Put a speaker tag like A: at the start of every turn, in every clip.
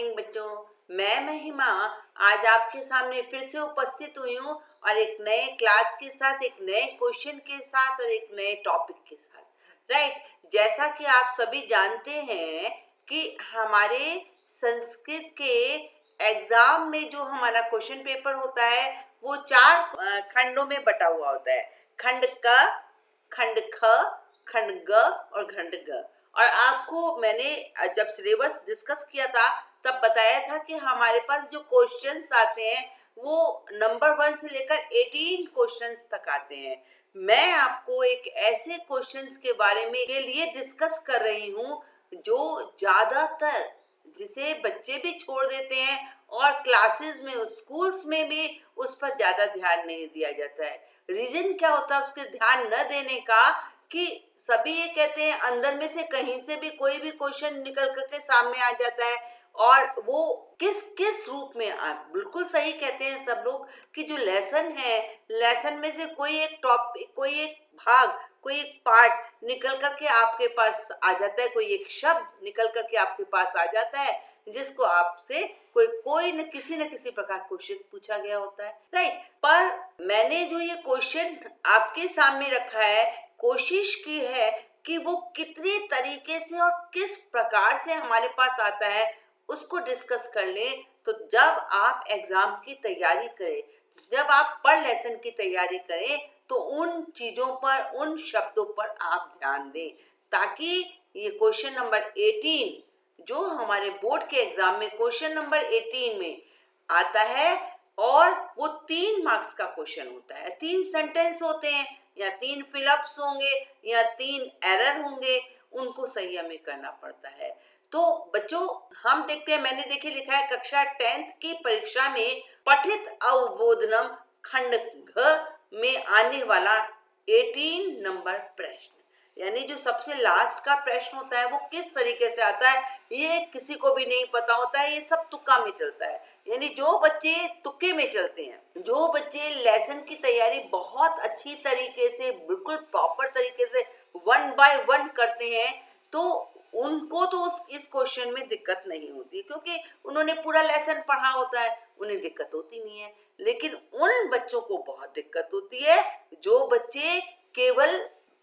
A: Morning बच्चों। मैं महिमा आज आपके सामने फिर से उपस्थित हुई हूँ और एक नए क्लास के साथ, एक नए क्वेश्चन के साथ और एक नए टॉपिक के साथ। राइट, जैसा कि आप सभी जानते हैं कि हमारे संस्कृत के एग्जाम में जो हमारा क्वेश्चन पेपर होता है वो 4 खंडों में बटा हुआ होता है। खंड क, खंड ख, खंड ग और खंड ग। और आपको मैंने जब सिलेबस डिस्कस किया था तब बताया था कि हमारे पास जो क्वेश्चंस आते हैं वो नंबर 1 से लेकर 18 क्वेश्चंस तक आते हैं। मैं आपको एक ऐसे क्वेश्चंस के बारे में के लिए डिस्कस कर रही हूँ जो ज्यादातर जिसे बच्चे भी छोड़ देते हैं और क्लासेस में, स्कूल्स में भी उस पर ज्यादा ध्यान नहीं दिया जाता है। रीजन क्या होता है उसके ध्यान न देने का कि सभी ये कहते हैं अंदर में से कहीं से भी कोई भी क्वेश्चन निकल करके सामने आ जाता है और वो किस किस रूप में बिल्कुल सही कहते हैं सब लोग कि जो लेसन है, लेसन में से कोई एक टॉपिक, कोई एक भाग, कोई एक पार्ट निकल करके आपके पास आ जाता है, कोई एक शब्द निकल करके आपके पास आ जाता है जिसको आपसे कोई न किसी प्रकार क्वेश्चन पूछा गया होता है। राइट, पर मैंने जो ये क्वेश्चन आपके सामने रखा है, कोशिश की है कि वो कितने तरीके से और किस प्रकार से हमारे पास आता है उसको डिस्कस कर लें। तो जब आप एग्जाम की तैयारी करें, जब आप पर लेसन की तैयारी करें तो उन चीजों पर, उन शब्दों पर आप ध्यान दें ताकि ये क्वेश्चन नंबर 18 जो हमारे बोर्ड के एग्जाम में क्वेश्चन नंबर 18 में आता है और वो 3 मार्क्स का क्वेश्चन होता है। 3 सेंटेंस होते हैं या 3 फिलअप्स होंगे या 3 एरर होंगे, उनको सही हमें करना पड़ता है। तो बच्चों हम देखते हैं, मैंने देखिए लिखा है कक्षा 10th की परीक्षा में पठित अवबोधनम खंड घ में आने वाला 18 नंबर प्रश्न, यानी जो सबसे लास्ट का प्रश्न होता है वो किस तरीके से आता है ये किसी को भी नहीं पता होता है। ये सब तुक्का में चलता है, यानी जो बच्चे तुक्के में चलते हैं, जो बच्चे लेसन की तैयारी बहुत अच्छी तरीके से, बिल्कुल प्रॉपर तरीके से 1 बाय 1 करते हैं तो उनको तो इस क्वेश्चन में दिक्कत नहीं होती क्योंकि उन्होंने पूरा लेसन पढ़ा होता है, उन्हें दिक्कत होती नहीं है। लेकिन उन बच्चों को बहुत दिक्कत होती है जो बच्चे केवल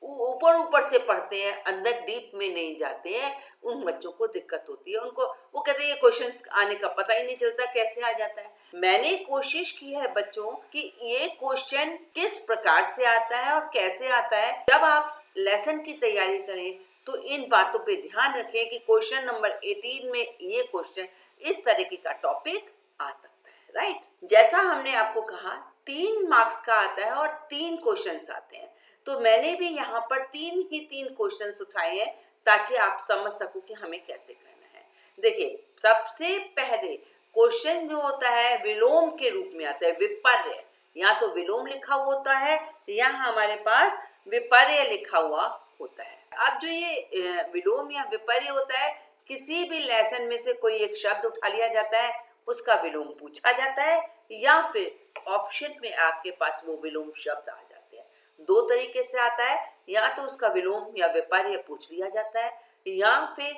A: ऊपर ऊपर से पढ़ते हैं, अंदर डीप में नहीं जाते हैं, उन बच्चों को दिक्कत होती है। उनको वो कहते हैं ये क्वेश्चंस आने का पता ही नहीं चलता कैसे आ जाता है। मैंने कोशिश की है बच्चों कि ये क्वेश्चन किस प्रकार से आता है और कैसे आता है। जब आप लेसन की तैयारी करें तो इन बातों पे ध्यान रखें कि क्वेश्चन नंबर 18 में ये क्वेश्चन इस तरीके का टॉपिक आ सकता है। राइट, जैसा हमने आपको कहा 3 मार्क्स का आता है और 3 क्वेश्चंस आते हैं, तो मैंने भी यहाँ पर 3 क्वेश्चंस उठाए हैं ताकि आप समझ सको कि हमें कैसे करना है। देखिए, सबसे पहले क्वेश्चन जो होता है विलोम के रूप में आता है, विपर्य। या तो विलोम लिखा हुआ होता है या हमारे पास विपर्य लिखा हुआ होता है। अब जो ये विलोम या विपर्य होता है, किसी भी लेसन में से कोई एक शब्द उठा लिया जाता है, उसका विलोम पूछा जाता है या फिर ऑप्शन में आपके पास वो विलोम शब्द आ जाते हैं। 2 तरीके से आता है, या तो उसका विलोम या विपर्य पूछ लिया जाता है या फिर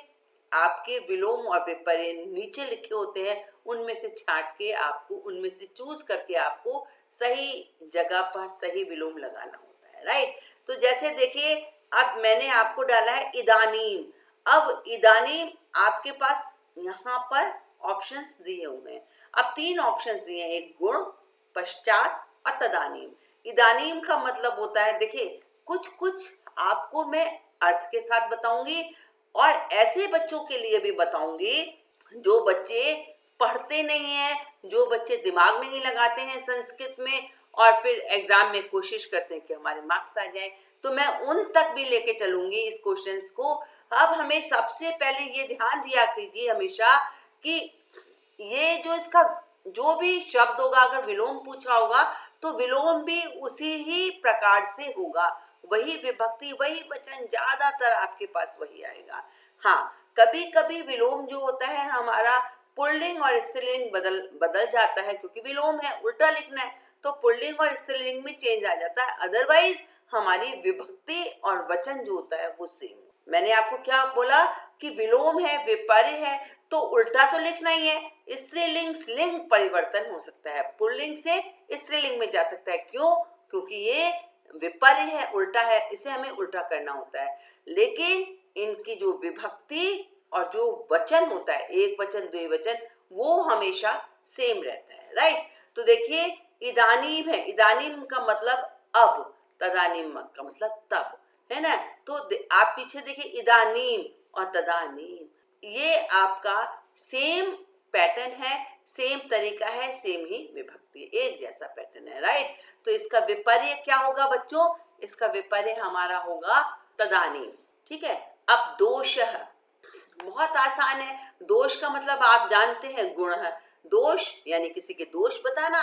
A: आपके विलोम और विपर्य नीचे लिखे होते हैं, उनमें से छांट के आपको, उनमें से चूज करके आपको सही जगह पर सही विलोम लगाना होता है। राइट, तो जैसे देखिए अब मैंने आपको डाला है इदानीम। अब इदानीम आपके पास यहाँ पर ऑप्शंस दिए हुए हैं। अब 3 ऑप्शंस दिए हैं, एक गुण, पश्चात और तदानीम। इदानीम का मतलब होता है, देखिए कुछ कुछ आपको मैं अर्थ के साथ बताऊंगी और ऐसे बच्चों के लिए भी बताऊंगी जो बच्चे पढ़ते नहीं हैं, जो बच्चे दिमाग में ही लगाते हैं संस्कृत में और फिर एग्जाम में कोशिश करते हैं कि हमारे मार्क्स आ जाए, तो मैं उन तक भी लेके चलूंगी इस क्वेश्चंस को। अब हमें सबसे पहले ये ध्यान दिया कीजिए हमेशा कि ये जो इसका जो भी शब्द होगा, अगर विलोम पूछा होगा तो विलोम भी उसी ही प्रकार से होगा, वही विभक्ति, वही वचन, ज्यादातर आपके पास वही आएगा। हाँ, कभी कभी विलोम जो होता है हमारा पुल्लिंग और स्त्रीलिंग बदल जाता है, क्योंकि विलोम है, उल्टा लिखना है तो पुल्लिंग और स्त्रीलिंग में चेंज आ जाता है, अदरवाइज हमारी विभक्ति और वचन जो होता है वो सेम। मैंने आपको क्या बोला कि विलोम है, विपर्य है, तो उल्टा तो लिखना ही है। स्त्रीलिंग लिंग परिवर्तन हो सकता है, पुल्लिंग से स्त्रीलिंग में जा सकता है। क्यों? क्योंकि ये विपर्य है, उल्टा है, इसे हमें उल्टा करना होता है। लेकिन इनकी जो विभक्ति और जो वचन होता है, एक वचन द्विवचन, वो हमेशा सेम रहता है, राइट। तो देखिए इदानीम है, इदानीम का मतलब अब, तदानीम का मतलब तब, है ना। तो आप पीछे देखिए इदानीम और तदानीम, ये आपका सेम पैटर्न है, सेम तरीका है, सेम ही विभक्ति, एक जैसा पैटर्न है, राइट। तो इसका विपर्य क्या होगा बच्चों? इसका विपर्य हमारा होगा तदानीम, ठीक है। अब दोष है, बहुत आसान है। दोष का मतलब आप जानते हैं गुण है। दोष यानी किसी के दोष बताना,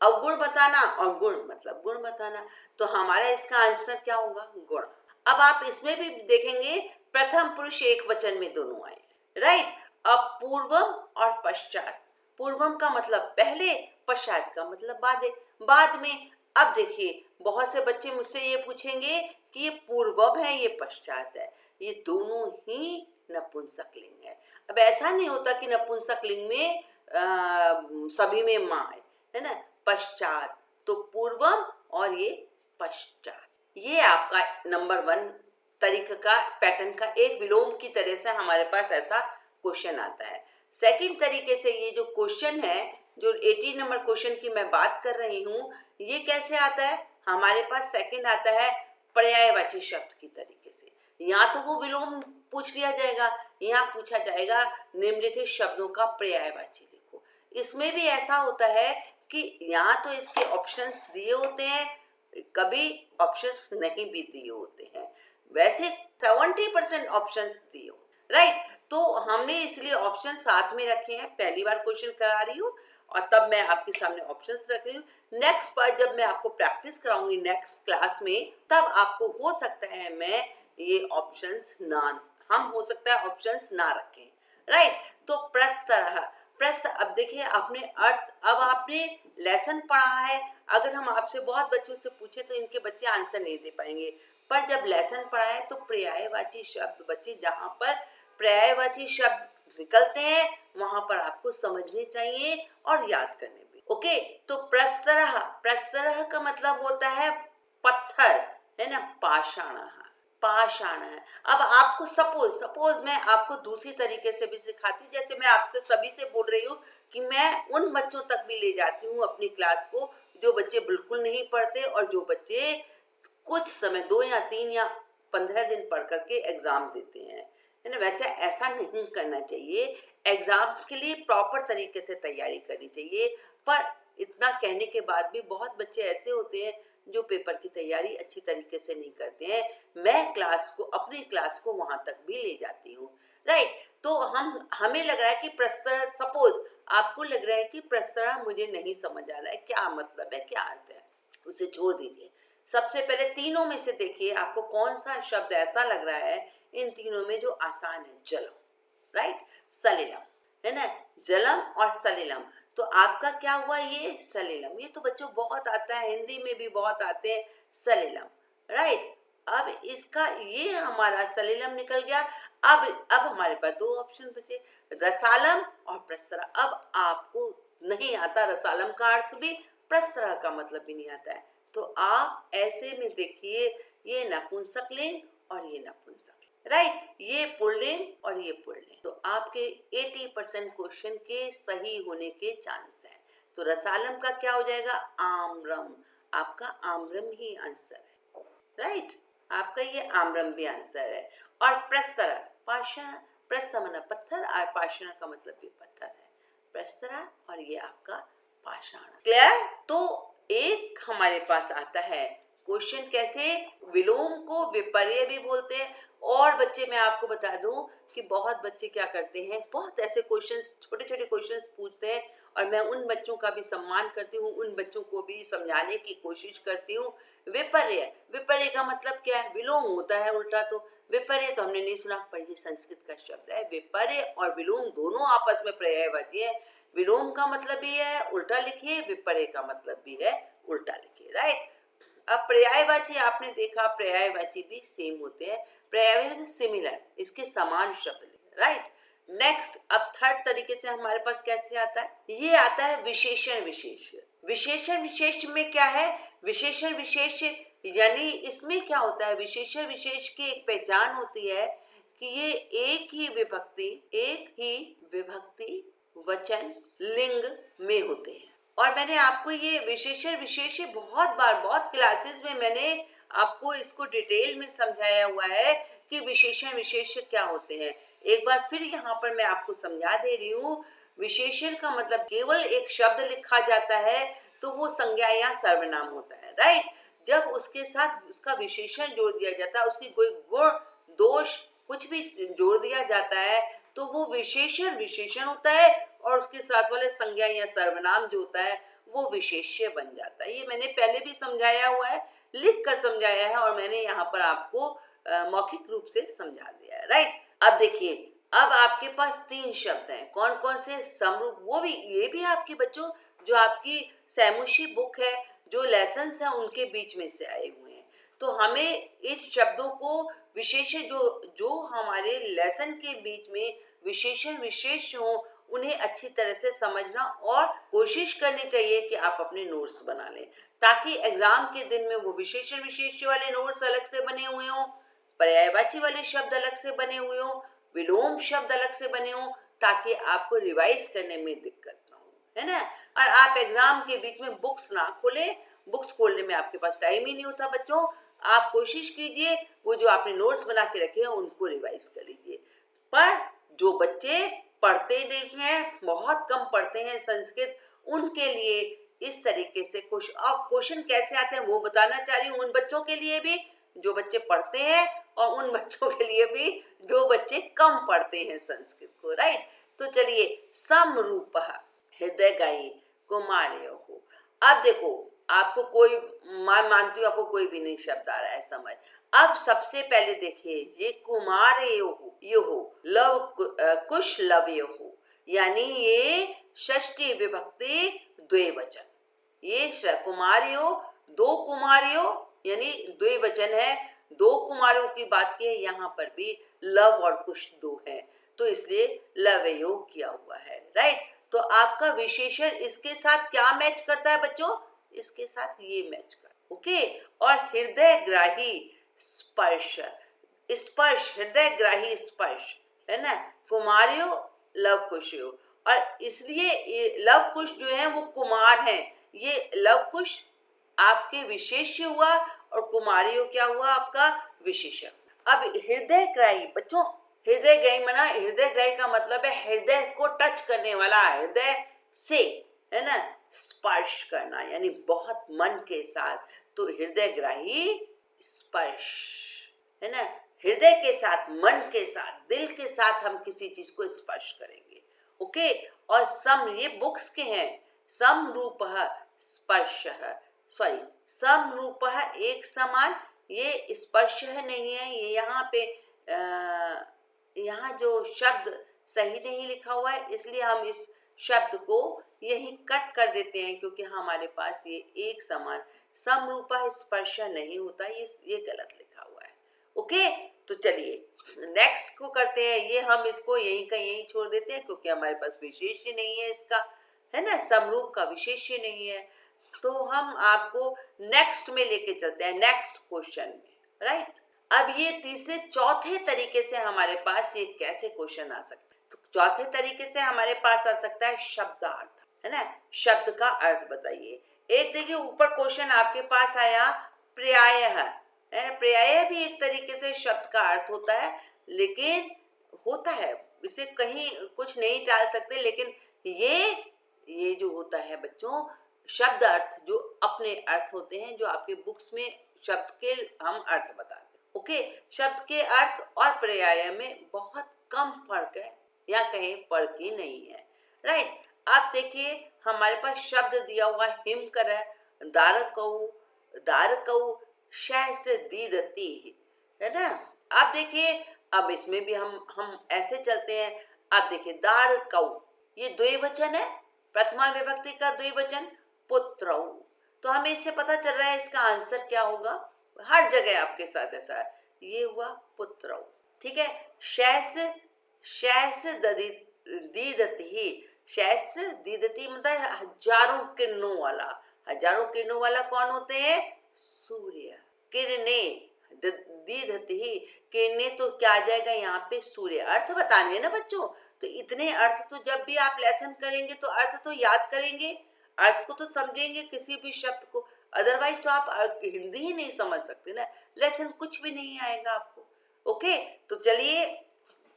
A: अवगुण बताना, और गुण मतलब गुण बताना। तो हमारा इसका आंसर क्या होगा? गुण। अब आप इसमें भी देखेंगे प्रथम पुरुष एक वचन में दोनों आए, राइट। अब पूर्वम और पश्चात, पूर्वम का मतलब पहले, पश्चात का मतलब बाद में। अब देखिए बहुत से बच्चे मुझसे ये पूछेंगे कि ये पूर्वम है, ये पश्चात है, ये दोनों ही नपुंसकलिंग है। अब ऐसा नहीं होता कि नपुंसकलिंग में सभी में माँ है ना। पश्चात तो पूर्वम और ये पश्चात, ये आपका नंबर 1 तरीके का पैटर्न का एक विलोम की तरह से हमारे पास ऐसा क्वेश्चन आता है। सेकंड तरीके से ये जो क्वेश्चन है, जो 18 नंबर क्वेश्चन की मैं बात कर रही हूँ, ये कैसे आता है? हमारे पास सेकंड आता है पर्यायवाची शब्द की तरीके से। यहाँ तो वो विलोम पूछ लिया जाएगा, यहाँ पूछा जाएगा निम्नलिखित शब्दों का पर्यायवाची लिखो। इसमें भी ऐसा होता है कि यहाँ तो इसके ऑप्शंस दिए होते हैं, कभी ऑप्शंस नहीं भी दिए होते हैं। वैसे 70% ऑप्शंस दिए हो, राइट। तो हमने इसलिए ऑप्शन साथ में रखे हैं। पहली बार क्वेश्चन करा रही हूँ और तब मैं आपके सामने ऑप्शंस रख रही हूँ। नेक्स्ट बार जब मैं आपको प्रैक्टिस कराऊंगी नेक्स्ट क्लास में, तब आपको हो सकता है मैं ये ऑप्शंस ना, हम हो सकता है ऑप्शंस ना रखें, राइट। तो प्रस्तरः, अब देखिए आपने अर्थ, अब आपने लेसन पढ़ा है। अगर हम आपसे बहुत बच्चों से पूछे तो इनके बच्चे आंसर नहीं दे पाएंगे, पर जब लेसन पढ़ा है तो पर्यायवाची शब्द बच्चे, जहाँ पर पर्यायवाची शब्द निकलते हैं वहां पर आपको समझने चाहिए और याद करने भी। ओके, तो प्रस्तरः का मतलब होता है पत्थर, है ना, पाषाण है। अब आपको सपोज मैं आपको दूसरी तरीके से भी सिखाती हूँ। जैसे मैं आपसे सभी से बोल रही हूँ कि मैं उन बच्चों तक भी ले जाती हूँ अपनी क्लास को जो बच्चे बिल्कुल नहीं पढ़ते और जो बच्चे कुछ समय 2 या 3 या 15 दिन पढ़ करके एग्जाम देते हैं, है ना। वैसे ऐसा नहीं करना चाहिए, एग्जाम के लिए प्रॉपर तरीके से तैयारी करनी चाहिए। पर इतना कहने के बाद भी बहुत बच्चे ऐसे होते हैं जो पेपर की तैयारी अच्छी तरीके से नहीं करते हैं। मैं अपनी क्लास को वहां तक भी ले जाती हूँ, राइट। तो हमें लग रहा है कि प्रस्तरा, सपोज आपको लग रहा है कि प्रस्तरा मुझे नहीं समझ आ रहा है, क्या मतलब है, क्या अर्थ है, उसे छोड़ दीजिए। सबसे पहले तीनों में से देखिए आपको कौन सा शब्द ऐसा लग रहा है इन तीनों में जो आसान है। जलम, राइट, सलिलम, है ना, जलम और सलिलम। तो आपका क्या हुआ? ये सलिलम, ये तो बच्चों बहुत आता है, हिंदी में भी बहुत आते हैं सलिलम, राइट। अब इसका ये हमारा सलिलम निकल गया। अब हमारे पास 2 ऑप्शन बचे, रसालम और प्रस्तरा। अब आपको नहीं आता रसालम का अर्थ भी, प्रस्तरा का मतलब भी नहीं आता है। तो आप ऐसे में देखिए ये नपुंसकलिंग और ये नपुंसकलिंग, राइट, ये पुल्लिंग और ये पुल्लिंग। तो आपके 80% क्वेश्चन के सही होने के चांस हैं। तो रसालम का क्या हो जाएगा? आम्रम, आपका आम्रम ही आंसर है, राइट, आपका ये आम्रम भी आंसर है। और प्रस्तरा, पाषाण, प्रस्तमना पत्थर और पाषाण का मतलब भी पत्थर है, प्रस्तरा, और ये आपका पाषाण। क्लियर? तो एक हमारे पास आता है क्वेश्चन, कैसे विलोम को विपर्य भी बोलते हैं। और बच्चे मैं आपको बता दूं कि बहुत बच्चे क्या करते हैं, बहुत ऐसे क्वेश्चंस, छोटे छोटे क्वेश्चंस पूछते हैं और मैं उन बच्चों का भी सम्मान करती हूँ, उन बच्चों को भी समझाने की कोशिश करती हूँ। विपर्य, विपर्य का मतलब क्या है? विलोम होता है उल्टा। तो विपर्य तो हमने नहीं सुना, पर ये संस्कृत का शब्द है। विपर्य और विलोम दोनों आपस में पर्यायवाची है। विलोम का मतलब भी है उल्टा लिखिए, विपर्य का मतलब भी है उल्टा लिखिए, राइट। अब पर्यायवाची आपने देखा, पर्यायवाची भी सेम होते हैं। पर्यायवाची सिमिलर, इसके समान शब्द, राइट। नेक्स्ट अब थर्ड तरीके से हमारे पास कैसे आता है, ये आता है विशेषण विशेष्य। विशेषण विशेष्य में क्या है, विशेषण विशेष्य यानी इसमें क्या होता है, विशेषण विशेष की एक पहचान होती है कि ये एक ही विभक्ति वचन लिंग में होते हैं। और मैंने आपको ये विशेषण विशेष बहुत बार बहुत क्लासेस में मैंने आपको इसको डिटेल में समझाया हुआ है कि विशेषण विशेष क्या होते हैं। एक बार फिर यहाँ पर मैं आपको समझा दे रही हूँ। विशेषण का मतलब केवल एक शब्द लिखा जाता है तो वो संज्ञा या सर्वनाम होता है, राइट। जब उसके साथ उसका विशेषण जोड़ दिया जाता है, उसकी कोई गुण दोष कुछ भी जोड़ दिया जाता है तो वो विशेषण विशेषण होता है और उसके साथ वाले संज्ञा या सर्वनाम जो होता है वो विशेष्य बन जाता है। ये मैंने पहले भी समझाया हुआ है, लिख कर समझाया है और मैंने यहाँ पर आपको मौखिक रूप से समझा दिया है, राइट। अब देखिए, अब आपके पास 3 शब्द हैं, कौन कौन से, समरूप, वो भी ये भी आपके बच्चों जो आपकी सैमुशी बुक है, जो लेसन्स हैं उनके बीच में से आए हुए हैं। तो हमें इन शब्दों को विशेषण जो हमारे लेसन के बीच में विशेषण विशेष हो उन्हें अच्छी तरह से समझना और कोशिश करनी चाहिए कि आप अपने नोट्स बना लें, ताकि एग्जाम के दिन में वो विशेषण विशेष वाले नोट्स अलग से बने हुए हों, पर्यायवाची वाले शब्द अलग से बने हुए हों, विलोम शब्द अलग से बने हों, ताकि आपको रिवाइज करने में दिक्कत ना हो, है ना। और आप एग्जाम के बीच में बुक्स ना खोलें, बुक्स खोलने में आपके पास टाइम ही नहीं होता बच्चों। आप कोशिश कीजिए वो जो आपने नोट्स बना के रखे हैं उनको रिवाइज कर लीजिए। पर जो बच्चे पढ़ते नहीं हैं, बहुत कम पढ़ते हैं संस्कृत, उनके लिए इस तरीके से क्वेश्चन कैसे आते हैं वो बताना चाह रही हूँ, उन बच्चों के लिए भी जो बच्चे पढ़ते हैं और उन बच्चों के लिए भी जो बच्चे कम पढ़ते हैं संस्कृत को, राइट। तो चलिए, समरूप हृदय गाई कुमार्यो हो। अब देखो, आपको कोई, मैं मानती हूँ आपको कोई भी नहीं शब्द आ रहा है समझ। अब सबसे पहले देखिए, ये कुमार्यो हो लव कुश लव्य हो, यानी ये षष्ठी विभक्ति द्विवचन। ये कुमार्यो, 2 कुमारियों यानी द्विवचन है, 2 कुमारों की बात की है, यहाँ पर भी लव और कुश 2 है, तो इसलिए लवयो किया हुआ है, राइट। तो आपका विशेषण इसके साथ क्या मैच करता है बच्चों, इसके साथ ये मैच कर, ओके। और हृदय ग्राही स्पर्श, स्पर्श, हृदय ग्राही स्पर्श, है ना, कुमारियो लव कुशयो। और इसलिए लव कुश जो है वो कुमार हैं, ये लव कुश आपके विशेष्य हुआ और कुमारियो क्या हुआ, आपका विशेषण। अब हृदय ग्राही बच्चों, हृदय ग्राही माना, हृदय ग्राही का मतलब है हृदय को टच करने वाला, हृदय से, है ना, स्पर्श करना यानी बहुत मन के साथ। तो हृदय ग्राही स्पर्श, है ना, हृदय के साथ, मन के साथ, दिल के साथ हम किसी चीज को स्पर्श करेंगे, ओके। और सम, ये बुक्स के हैं, समरूप स्पर्श, सॉरी, समरूप एक समान, ये स्पर्श नहीं है, ये यहाँ पे यहाँ जो शब्द सही नहीं लिखा हुआ है, इसलिए हम इस शब्द को यही कट कर देते हैं, क्योंकि हमारे पास ये एक समान समरूप स्पर्श नहीं होता, ये गलत लिखा हुआ है, ओके। तो चलिए नेक्स्ट को करते हैं, ये हम इसको यहीं का यहीं छोड़ देते हैं क्योंकि हमारे पास विशेष्य नहीं है इसका, है ना, समरूप का विशेष्य नहीं है। तो हम आपको नेक्स्ट में लेके चलते हैं, नेक्स्ट क्वेश्चन में, राइट। अब ये तीसरे चौथे तरीके से हमारे पास ये कैसे क्वेश्चन आ सकता है, तो चौथे तरीके से हमारे पास आ सकता है शब्दार्थ, है ना, शब्द का अर्थ बताइए। एक देखिए ऊपर क्वेश्चन आपके पास आया पर्याय है ना, पर्याय भी एक तरीके से शब्द का अर्थ होता है, लेकिन होता है, इसे कहीं कुछ नहीं टाल सकते, लेकिन ये जो होता है बच्चों, शब्द अर्थ जो अपने अर्थ होते हैं, जो आपके बुक्स में शब्द के हम अर्थ बताते हैं, ओके। शब्द के अर्थ और पर्याय में बहुत कम फर्क है, या कहीं फर्क ही नहीं है, राइट। आप देखिए हमारे पास शब्द दिया हुआ हिमकर है, दारकऊ शास्त्र दीदती, है ना। आप देखिए, अब इसमें भी हम ऐसे चलते हैं। आप देखिए दारकऊ, ये द्विवचन है, प्रथमा विभक्ति का द्विवचन, पुत्रऊ, तो हमें इससे पता चल रहा है इसका आंसर क्या होगा, हर जगह आपके साथ ऐसा है, ये हुआ पुत्रऊ, ठीक है। शास्त्र सहस्र दीदति, सहस्र दीदति मतलब हजारों किरणों वाला। हजारों किरणों वाला कौन होते हैं? सूर्य। किरणे दीदति, किरणे तो क्या आ जाएगा यहाँ पे? सूर्य। अर्थ बताने हैं ना बच्चों, तो इतने अर्थ तो जब भी आप लेसन करेंगे तो अर्थ तो याद करेंगे, अर्थ को तो समझेंगे किसी भी शब्द को, अदरवाइज तो आप हिंदी ही नहीं समझ सकते ना, लेसन कुछ भी नहीं आएगा आपको। ओके, तो चलिए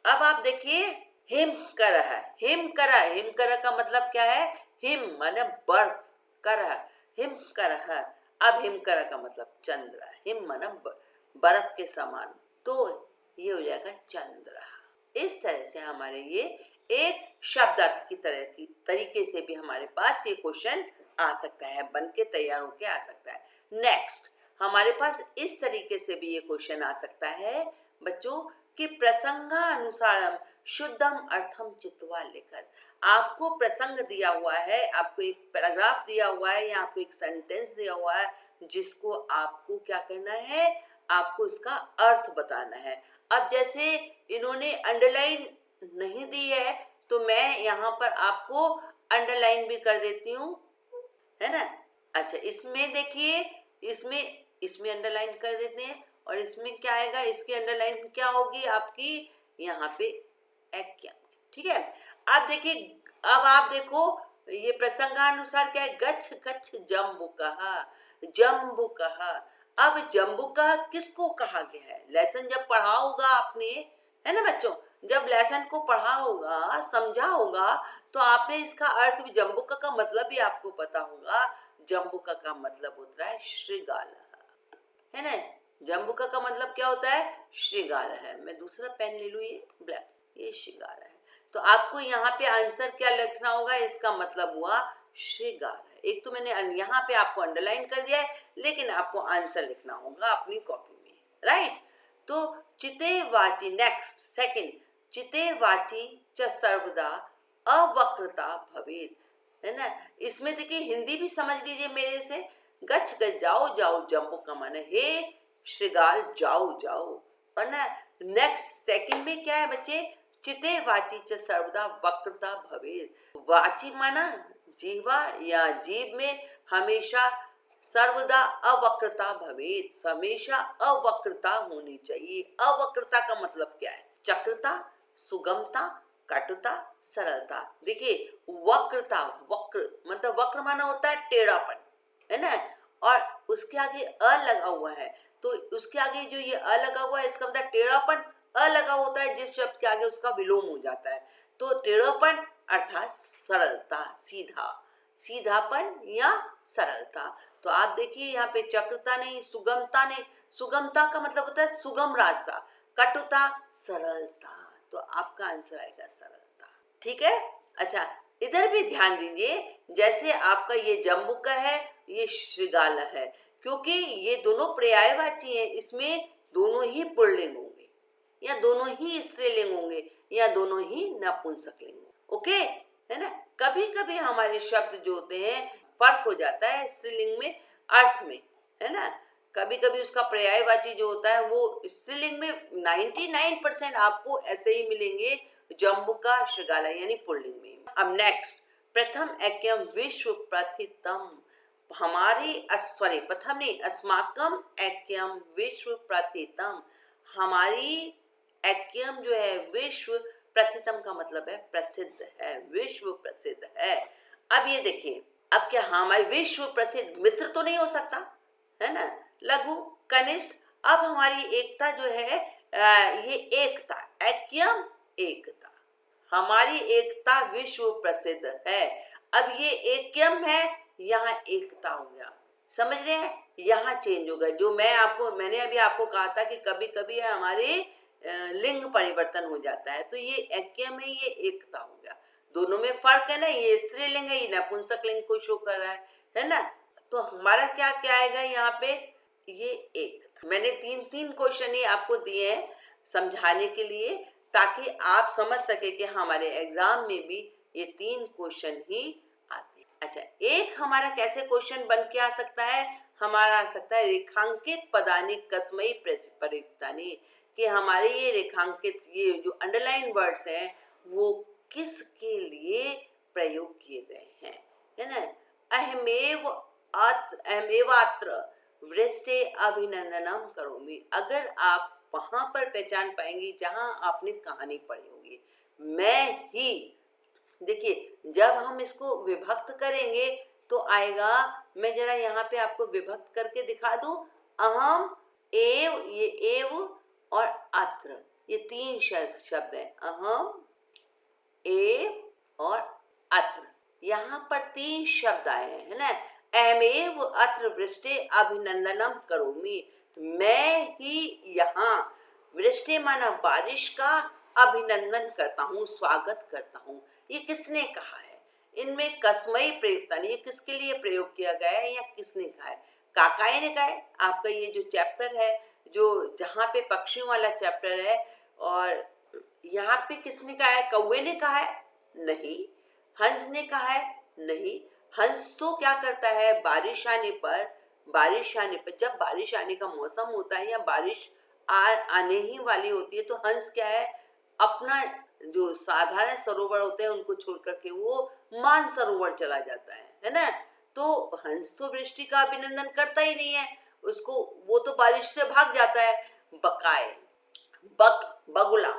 A: अब आप देखिए हिम कर है। हिम करा, हिम करा का मतलब क्या है? हिम माने बर्फ, कर, हिम कर है। अब हिम करा का मतलब चंद्र, हिम माने बर्फ के समान, तो ये हो जाएगा चंद्र। इस तरह से हमारे ये एक शब्दार्थ की तरह की तरीके से भी हमारे पास ये क्वेश्चन आ सकता है, बन के तैयार होके आ सकता है। नेक्स्ट हमारे पास इस तरीके से भी ये क्वेश्चन आ सकता है बच्चों कि प्रसंगानुसारम शुद्धम अर्थम चित्वा लेकर। आपको प्रसंग दिया हुआ है, आपको एक पैराग्राफ दिया हुआ है या आपको एक सेंटेंस दिया हुआ है, जिसको आपको क्या करना है? आपको इसका अर्थ बताना है। अब जैसे इन्होंने अंडरलाइन नहीं दी है तो मैं यहाँ पर आपको अंडरलाइन भी कर देती हूँ, है ना। अच्छा, इसमें देखिए, इसमें इसमें अंडरलाइन कर देते हैं, और इसमें क्या आएगा? इसकी अंडरलाइन क्या होगी आपकी? यहाँ पे एक्यम। ठीक है, अब देखिए, अब आप देखो ये प्रसंगानुसार क्या है? गच्छ गच्छ जम्बुकः, जम्बुकः। अब जम्बुकः किसको कहा गया है? लेसन जब पढ़ा होगा आपने, है ना बच्चों, जब लेसन को पढ़ा होगा, समझा होगा, तो आपने इसका अर्थ भी, जम्बुका का मतलब भी आपको पता होगा। जम्बुका का मतलब होता है श्रृगाल, है ना। जम्बुका का मतलब क्या होता है? श्रृगाल है। मैं दूसरा पेन ले लूँ, ये ब्लैक, ये श्रृगाल है। तो आपको यहाँ पे आंसर क्या लिखना होगा? इसका मतलब हुआ श्रृगाल है। एक तो मैंने यहाँ पे आपको अंडरलाइन कर दिया है, लेकिन आपको आंसर लिखना होगा अपनी कॉपी में, राइट। तो चिते वाची, नेक्स्ट सेकंड, चिते वाची च सर्वदा अवक्रता भवेत, है ना। इसमें देखिए हिंदी भी समझ लीजिए मेरे से। गच्छ गच्छ जाओ जाओ, जम्बू का मन है हे श्रृगाल जाओ जाओ, और ना नेक्स्ट सेकंड में क्या है बच्चे? चिते वाची च सर्वदा वक्रता भवेत। वाची माना जीवा या जीव में हमेशा सर्वदा अवक्रता भवेत, हमेशा अवक्रता होनी चाहिए। अवक्रता का मतलब क्या है? चक्रता, सुगमता, कटुता, सरलता। देखिए वक्रता, वक्र मतलब वक्र माना होता है टेढ़ापन, है ना, और उसके आगे अ लगा हुआ है, तो उसके आगे जो ये अ लगा हुआ है इसका मतलब टेढ़ापन। अ लगा होता है जिस शब्द के आगे उसका विलोम हो जाता है, तो टेढ़ापन अर्थात सरलता, सीधा, सीधापन या सरलता। तो आप देखिए यहाँ पे चक्रता नहीं, सुगमता नहीं, सुगमता का मतलब होता है सुगम रास्ता, कटुता सरलता, तो आपका आंसर आएगा सरलता। ठीक है, अच्छा इधर भी ध्यान दीजिए, जैसे आपका ये जम्बुका है, ये श्रृगाल है, क्योंकि ये दोनों पर्यायवाची हैं, इसमें दोनों ही पुल्लिंग होंगे, या दोनों ही स्त्रीलिंग होंगे, या दोनों ही नपुंसकलिंग होंगे। ओके, है ना। कभी कभी हमारे शब्द जो होते हैं फर्क हो जाता है स्त्रीलिंग में, अर्थ में, है ना। कभी कभी उसका पर्यायवाची जो होता है वो स्त्रीलिंग में 99% आपको ऐसे ही मिलेंगे, जम्बुका श्रृगाला यानी पुल्लिंग में। अब नेक्स्ट, प्रथम ऐक्यम विश्व प्रथितम, हमारी सॉरी प्रथम नहीं, अस्माकम ऐक्यम विश्व प्रथितम, हमारी ऐक्यम जो है विश्व प्रथितम का मतलब है प्रसिद्ध है, विश्व प्रसिद्ध है। अब ये देखिए, अब क्या हमारे विश्व प्रसिद्ध मित्र तो नहीं हो सकता, है ना, लघु कनिष्ठ। अब हमारी एकता जो है ये एकता, ऐक्यम एकता, हमारी एकता विश्व प्रसिद्ध है। अब ये ऐक्यम है, यहाँ एकता हो गया, समझ रहे हैं, यहाँ चेंज होगा। जो मैंने अभी आपको कहा था कि कभी कभी हमारे लिंग परिवर्तन हो जाता है, तो ये ऐक्यम है, ये एकता हो गया। दोनों में फर्क है ना, ये स्त्रीलिंग है, ये नपुंसक लिंग को शो कर रहा है ना। तो हमारा क्या क्या आएगा यहाँ पे? ये एकता। मैंने तीन क्वेश्चन ही आपको दिए हैं समझाने के लिए, ताकि आप समझ सके कि हमारे एग्जाम में भी ये 3 क्वेश्चन ही आते हैं। अच्छा, एक हमारा कैसे क्वेश्चन बन के आ सकता है? हमारा आ सकता है रेखांकित पदानी कस्मई प्रयुक्तानि, कि हमारे ये रेखांकित ये जो अंडरलाइन वर्ड्स हैं वो किसके लिए प्रयोग किए गए हैं, है ना। अहमेवात्र वृष्टे अभिनंदनम करोमि, अगर आप वहां पर पहचान पाएंगे जहां आपने कहानी पढ़ी होगी। मैं ही, देखिए जब हम इसको विभक्त करेंगे तो आएगा, मैं जरा यहाँ पे आपको विभक्त करके दिखा दूं। अहम, एव, ये एव और अत्र, ये तीन शब्द हैं, अहम, एव और अत्र। यहाँ पर तीन शब्द आए हैं, है ना। अहमेव अत्र वृष्टे अभिनंदनम करोमि, मैं ही यहाँ, वृष्टि माना बारिश का, अभिनंदन करता हूँ, स्वागत करता हूँ। ये किसने कहा है? इनमें कसमई प्रयुक्ता नहीं, ये किसके लिए प्रयोग किया गया है या किसने कहा है? काकाए ने कहा है। आपका ये जो चैप्टर है, जो जहाँ पे पक्षियों वाला चैप्टर है, और यहाँ पे किसने कहा है? कौवे ने कहा है? नहीं। हंस ने कहा है? नहीं। हंस तो क्या करता है, बारिश आने पर, जब बारिश आने का मौसम होता है या बारिश आने ही वाली होती है, तो हंस क्या है, अपना जो साधारण सरोवर होते हैं उनको छोड़ करके वो मान सरोवर चला जाता है ना। तो हंस तो वृष्टि का अभिनंदन करता ही नहीं है, उसको, वो तो बारिश से भाग जाता है। बकाए, बगुला,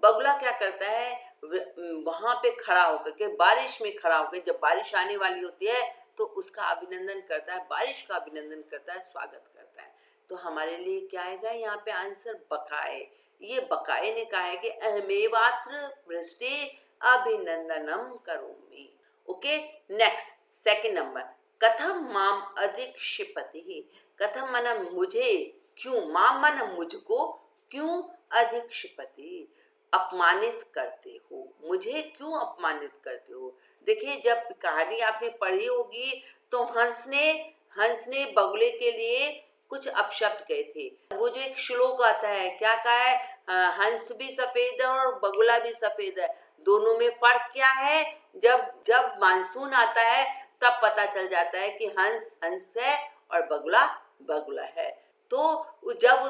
A: बगुला क्या करता है, वहां पे खड़ा होकर के, बारिश में खड़ा होकर, जब बारिश आने वाली होती है तो उसका अभिनंदन करता है, बारिश का अभिनंदन करता है, स्वागत करता है। तो हमारे लिए क्या आएगा यहाँ पे आंसर? बकाए। ये बकाए ने कहा है कि अहमेवात्र वृष्टि अभिनंदनम करोमि। ओके, नेक्स्ट सेकंड नंबर, कथम माम अधिक्षिपति। कथम माना मुझे, क्यों, माम माना मुझको, क्यों, अधिक्षिपति अपमानित करते हो, मुझे क्यों अपमानित करते हो। देखिए जब कहानी आपने पढ़ी होगी तो हंस ने बगुले के लिए कुछ अपशब्द कहे थे। वो जो एक श्लोक आता है, क्या कहा है, हंस भी सफेद है और बगुला भी सफेद है, दोनों में फर्क क्या है? जब मानसून आता है तब पता चल जाता है कि हंस हंस है और बगुला बगुला है। तो जब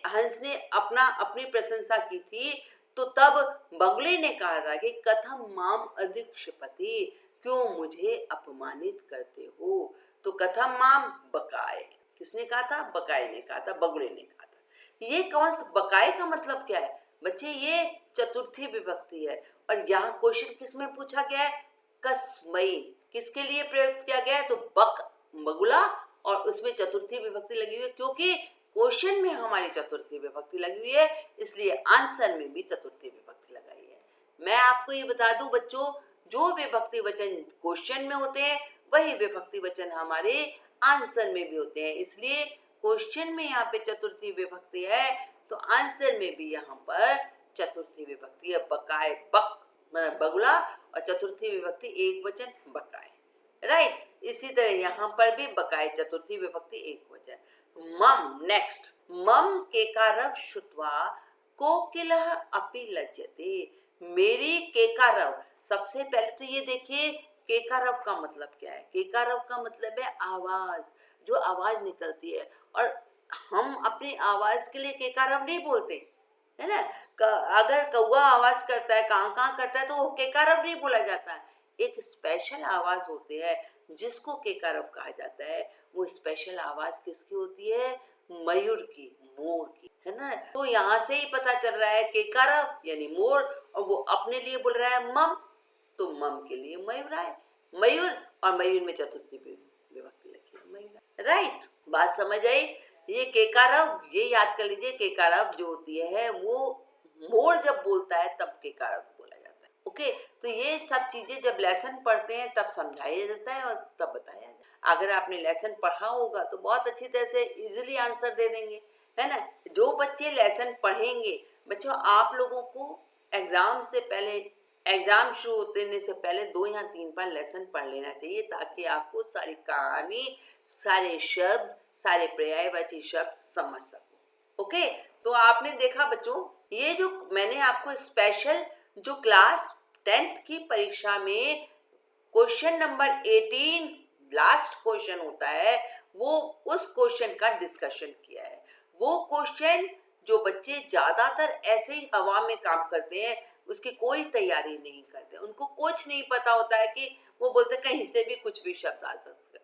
A: हंस ने अपनी प्रशंसा की थी, तो तब बगुले ने कहा था कि कथम माम अधिक्षिपति, क्यों मुझे अपमानित करते हो। तो कथम माम, बकाए, किसने कहा था? बकाए ने कहा था, बगुले ने कहा था। ये कौन सा बकाए का मतलब क्या है बच्चे? ये चतुर्थी विभक्ति है, और यहाँ क्वेश्चन किसमें पूछा गया है? कसमई, किसके लिए प्रयोग किया गया है? तो बगुला, और उसमें चतुर्थी विभक्ति लगी हुई है, क्योंकि क्वेश्चन में हमारी चतुर्थी विभक्ति लगी हुई है, इसलिए आंसर में भी चतुर्थी विभक्ति लगाई है। मैं आपको ये बता दूं बच्चों, जो विभक्ति वचन क्वेश्चन में होते हैं वही विभक्ति वचन हमारे आंसर में भी होते हैं। इसलिए क्वेश्चन में यहाँ पे चतुर्थी विभक्ति है, तो आंसर में भी यहाँ पर चतुर्थी विभक्ति है। बकाए, बक मतलब बगुला, और चतुर्थी विभक्ति एक वचन बकाए, राइट। इसी तरह यहाँ पर भी बकाए चतुर्थी विभक्ति एक वचन। मम, नेक्स्ट, मम केकारव श्रुत्वा कोकिलः अपि लज्जते। मेरी केकारव, सबसे पहले तो ये देखिए केकारव का मतलब क्या है। केकारव का मतलब है आवाज, जो आवाज निकलती है, और हम अपनी आवाज के लिए केकारव नहीं बोलते, है ना। अगर कौवा आवाज करता है, कां करता है, तो वो केकारव नहीं बोला जाता है। एक स्पेशल आवाज होती है जिसको केकारव कहा जाता है। वो स्पेशल आवाज किसकी होती है? मयूर की, मोर की, है ना। तो यहाँ से ही पता चल रहा है केकारव यानी मोर, और वो अपने लिए बोल रहा है मम, तो मम के लिए मयूर आए, मयूर, और मयूर में चतुर्थी विभक्ति लगी है, मयूर, राइट। बात समझ आई? ये केकारव, ये याद कर लीजिए, केकारव जो होती है वो मोर जब बोलता है तब केकारव बोला जाता है। ओके, तो ये सब चीजें जब लेसन पढ़ते हैं तब समझाया जाता है और तब बताया जाता है। अगर आपने लेसन पढ़ा होगा तो बहुत अच्छी तरह से इजीली आंसर दे देंगे, है ना। जो बच्चे लेसन पढ़ेंगे, बच्चों आप लोगों को एग्जाम से पहले, एग्जाम शुरू होने से पहले 2 या 3 बार लेसन पढ़ लेना चाहिए, ताकि आपको सारी कहानी, सारे शब्द, सारे पर्यायवाची शब्द समझ सको। ओके, तो आपने देखा बच्चों, ये जो मैंने आपको स्पेशल जो क्लास 10th की परीक्षा में क्वेश्चन नंबर 18 लास्ट क्वेश्चन होता है, वो उस क्वेश्चन का डिस्कशन किया है। वो क्वेश्चन जो बच्चे ज़्यादातर ऐसे ही हवा में काम करते हैं, उसकी कोई तैयारी नहीं करते, उनको कुछ नहीं पता होता है कि वो बोलते हैं कहीं से भी कुछ भी शब्द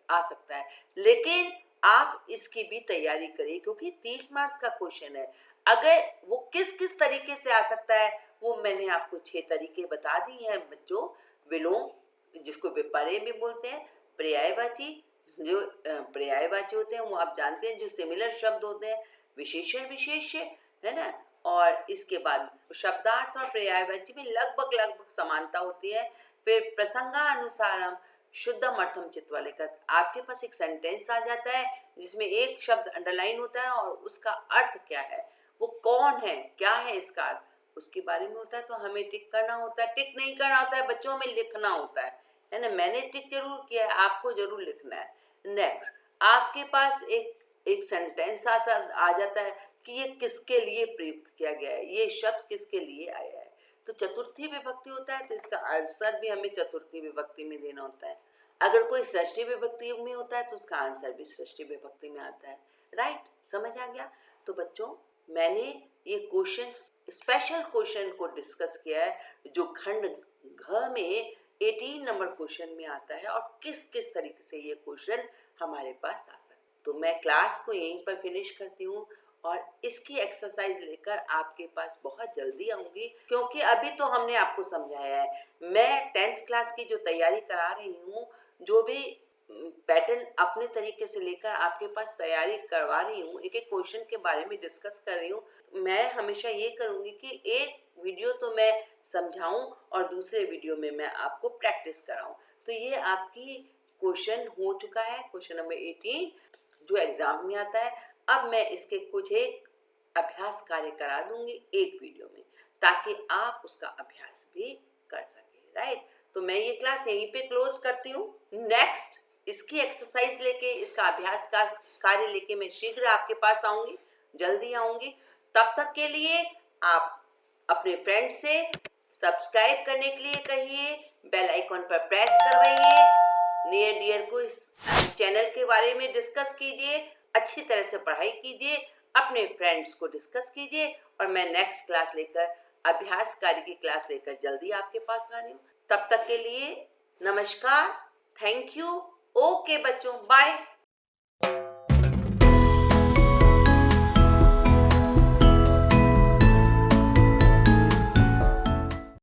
A: आ सकता है। लेकिन आप इसकी भी तैयारी करिए क्योंकि 30 मार्क्स का क्वेश्चन है। अगर वो किस किस तरीके से आ सकता है वो मैंने आपको 6 तरीके बता दिए हैं बच्चों। विलोम, जिसको विपर्य भी बोलते हैं, पर्यायवाची, जो पर्यायवाची होते हैं वो आप जानते हैं, जो सिमिलर शब्द होते हैं, विशेषण विशेष्य, है ना। और इसके बाद शब्दार्थ और पर्यायवाची में लगभग लगभग समानता होती है। फिर प्रसंगानुसारम शुद्धम अर्थम चित्तवालेखत, आपके पास एक सेंटेंस आ जाता है जिसमें एक शब्द अंडरलाइन होता है और उसका अर्थ क्या है, वो कौन है, क्या है इसका अर्थ, उसके बारे में होता है। तो हमें टिक करना होता है, टिक नहीं करना होता है बच्चों, में लिखना होता है ना। मैंने टिक जरूर किया है, आपको जरूर लिखना है। नेक्स्ट, आपके पास एक सेंटेंस आ जाता है कि ये किसके लिए प्रयुक्त किया गया है, ये शब्द किसके लिए आया है। तो चतुर्थी विभक्ति होता है तो इसका आंसर भी हमें चतुर्थी विभक्ति में देना होता है। अगर कोई षष्ठी विभक्ति में होता है तो उसका आंसर भी षष्ठी विभक्ति में आता है। राइट, समझ आ गया। तो बच्चों, मैंने ये क्वेश्चन, स्पेशल क्वेश्चन को डिस्कस किया है जो खंड घ में 18 नंबर क्वेश्चन में आता है और किस किस तरीके से ये क्वेश्चन हमारे पास आ सकता है। तो मैं क्लास को यहीं पर फिनिश करती हूँ और इसकी एक्सरसाइज लेकर आपके पास बहुत जल्दी आऊँगी, क्योंकि अभी तो हमने आपको समझाया है। मैं 10th क्लास की जो तैयारी करा रही हूँ, जो भी पैटर्न अपने तरीके से लेकर आपके पास तैयारी करवा रही हूँ, एक एक क्वेश्चन के बारे में डिस्कस कर रही हूँ, मैं हमेशा ये करूँगी कि एक वीडियो तो मैं समझाऊँ और दूसरे वीडियो में मैं आपको प्रैक्टिस कराऊँ। तो ये आपकी क्वेश्चन हो चुका है, क्वेश्चन नंबर 18 जो एग्जाम में आता है। अब मैं इसके कुछ एक अभ्यास कार्य करा दूंगी एक वीडियो में, ताकि आप उसका अभ्यास भी कर सकें। राइट, तो मैं ये क्लास यहीं पे क्लोज करती हूँ। नेक्स्ट इसकी एक्सरसाइज लेके, इसका अभ्यास का कार्य लेके मैं शीघ्र आपके पास आऊंगी, जल्दी आऊंगी। तब तक के लिए आप अपने फ्रेंड से सब्सक्राइब करने के लिए कहिए, बेल आइकॉन पर प्रेस करवाइए, नियर डियर को इस चैनल के बारे में डिस्कस कीजिए, अच्छी तरह से पढ़ाई कीजिए, अपने फ्रेंड्स को डिस्कस कीजिए और मैं नेक्स्ट क्लास लेकर, अभ्यास कार्य की क्लास लेकर जल्दी आपके पास आ रही हूँ। तब तक के लिए नमस्कार, थैंक यू, ओके बच्चों, बाय।